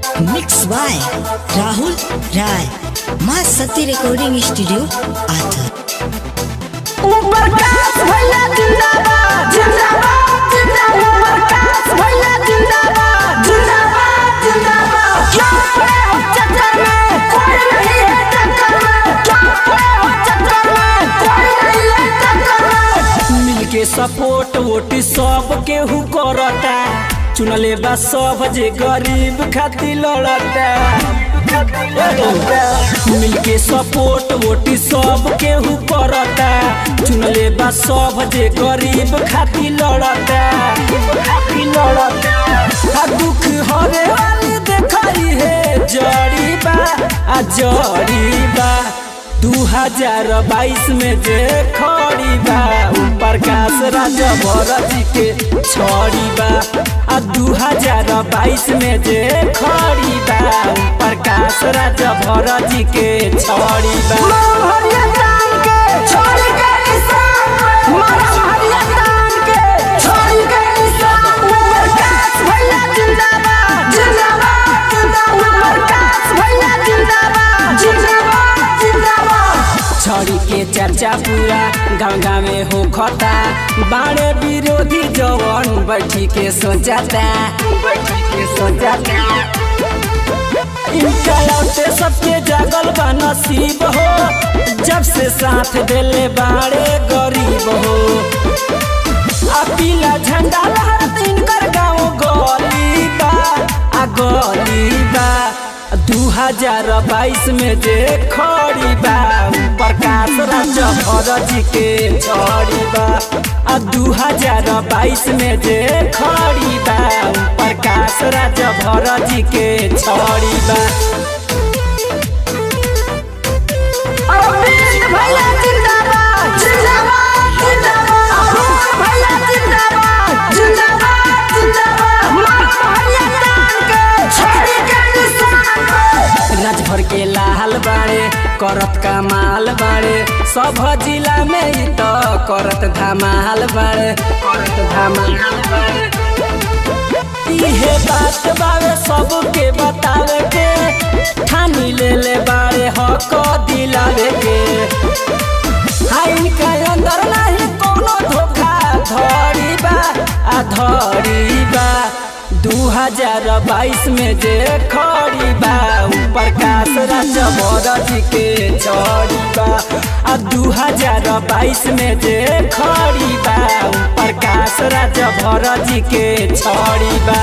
Mix by Rahul राय, माँ सती recording studio author. ऊपर काश भैया जिंदाबाद जिंदाबाद जिंदाबाद, ऊपर काश भैया जिंदाबाद जिंदाबाद जिंदाबाद। क्या पड़े हो चक्कर में कोई नहीं है टक्कर में, क्या पड़े हो चक्कर में कोई नहीं है टक्कर में। मिलके सपोर्ट वोट सब केहू करता, चुनले बा सब जे गरीब खातिर लड़ता। मिलके सपोर्ट वोट सब केहू करता, चुनले बा सब जे गरीब खातिर लड़ता। दुख हरे वाली देखई है जड़ी बा आ जड़ी बा। 2022 में जे खड़ी बा प्रकाश राजा भरत के छड़ी बा। 2022 में जे खड़ी बा प्रकाश राजा भरत के छड़ी बा। छड़ी के चर्चा पूरा गाँव में हो खता, बाड़े विरोधी जवान बैठी के सोचाता। इनका लौटे सबके जागल बा नसीब हो, जब से साथ देले बाड़े गरीब हो। आ पीला झंडा लहरत इनकर गाँव गली बा आ गली बा। 2022 में जे खड़ी बा प्रकाश राजा भरत के छड़ी बा। 2022 में जे खड़ी बा प्रकाश राजा भरत के छड़ी बा। राजभर के लाल बाड़े करत कमाल बाड़े, सब जिला में ही तो करत धमाल बाड़े। इहे बात बावे सबके बतावे के, ठानी ले बाड़े हक दिलावे के। हाइन के अंदर नहीं कोनो धोखा धड़ी बा आ धड़ी बा। 2022 में जे खड़ी बा प्रकाश राजा भरत के छड़ी बा। 2022 में जे खड़ी बा प्रकाश राजा भरत के छड़ी बा।